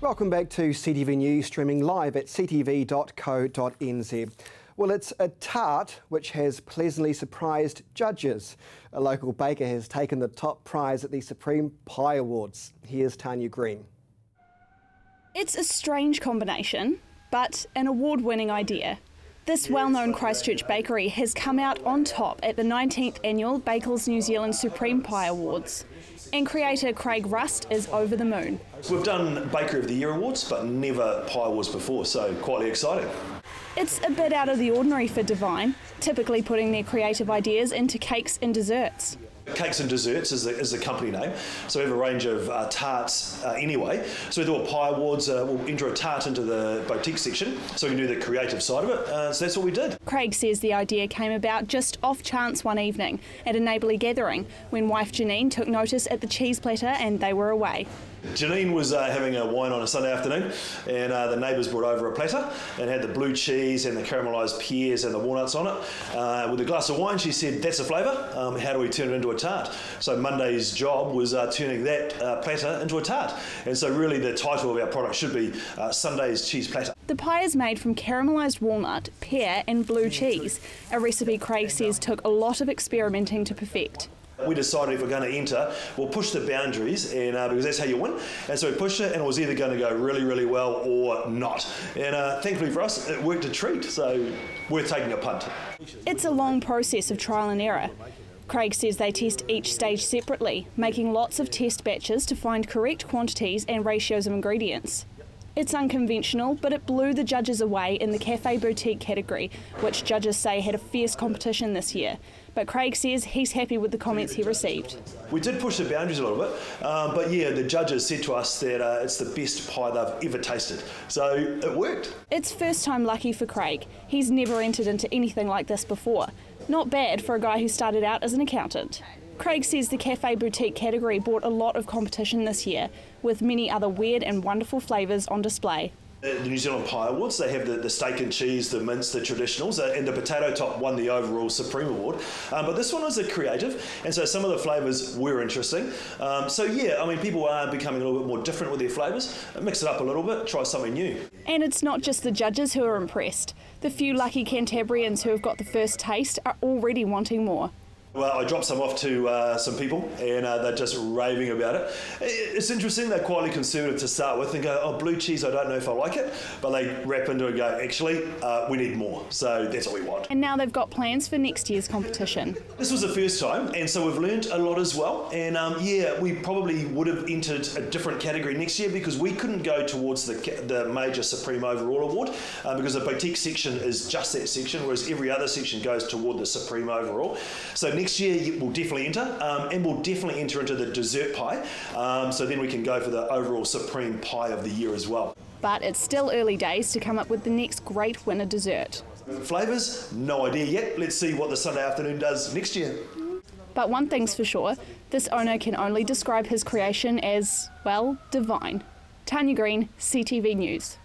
Welcome back to CTV News, streaming live at ctv.co.nz. Well, it's a tart which has pleasantly surprised judges. A local baker has taken the top prize at the Supreme Pie Awards. Here's Tanya Green. It's a strange combination, but an award-winning idea. This well-known Christchurch bakery has come out on top at the 19th Annual Bakers New Zealand Supreme Pie Awards. And creator Craig Rust is over the moon. We've done Bakery of the Year awards, but never Pie Awards before, so quite exciting. It's a bit out of the ordinary for Divine, typically putting their creative ideas into cakes and desserts. Cakes and Desserts is the company name, so we have a range of tarts anyway. So we do a Pie Awards, we'll enter a tart into the boutique section, so we can do the creative side of it, so that's what we did. Craig says the idea came about just off chance one evening at a neighbourly gathering when wife Janine took notice at the cheese platter and they were away. Janine was having a wine on a Sunday afternoon, and the neighbours brought over a platter and had the blue cheese and the caramelised pears and the walnuts on it. With a glass of wine, she said, "That's a flavour. How do we turn it into a tart?" So Monday's job was turning that platter into a tart. And so really the title of our product should be Sunday's Cheese Platter. The pie is made from caramelised walnut, pear and blue cheese, a recipe Craig says took a lot of experimenting to perfect. We decided if we're going to enter, we'll push the boundaries, and because that's how you win. And so we pushed it, and it was either going to go really, really well or not. And thankfully for us, it worked a treat, so we're taking a punt. It's a long process of trial and error. Craig says they test each stage separately, making lots of test batches to find correct quantities and ratios of ingredients. It's unconventional, but it blew the judges away in the Cafe Boutique category, which judges say had a fierce competition this year. But Craig says he's happy with the comments he received. We did push the boundaries a little bit, but yeah, the judges said to us that it's the best pie they've ever tasted. So it worked. It's first time lucky for Craig. He's never entered into anything like this before. Not bad for a guy who started out as an accountant. Craig says the Cafe Boutique category brought a lot of competition this year, with many other weird and wonderful flavours on display. The New Zealand Pie Awards, they have the steak and cheese, the mince, the traditionals, and the potato top won the overall Supreme Award. But this one was a creative, and so some of the flavours were interesting. So yeah, I mean, people are becoming a little bit more different with their flavours. Mix it up a little bit, try something new. And it's not just the judges who are impressed. The few lucky Canterburyans who have got the first taste are already wanting more. Well, I dropped some off to some people, and they're just raving about it. It's interesting, they're quietly conservative to start with and go, "Oh, blue cheese, I don't know if I like it," but they wrap into it and go, "Actually, we need more," so that's what we want. And now they've got plans for next year's competition. This was the first time, and so we've learned a lot as well, and yeah, we probably would have entered a different category next year because we couldn't go towards the major Supreme Overall Award because the boutique section is just that section, whereas every other section goes toward the Supreme Overall. So next year we'll definitely enter, and we'll definitely enter into the dessert pie, so then we can go for the overall Supreme Pie of the Year as well. But it's still early days to come up with the next great winner dessert. Flavours? No idea yet. Let's see what the Sunday afternoon does next year. But one thing's for sure, this owner can only describe his creation as, well, divine. Tanya Green, CTV News.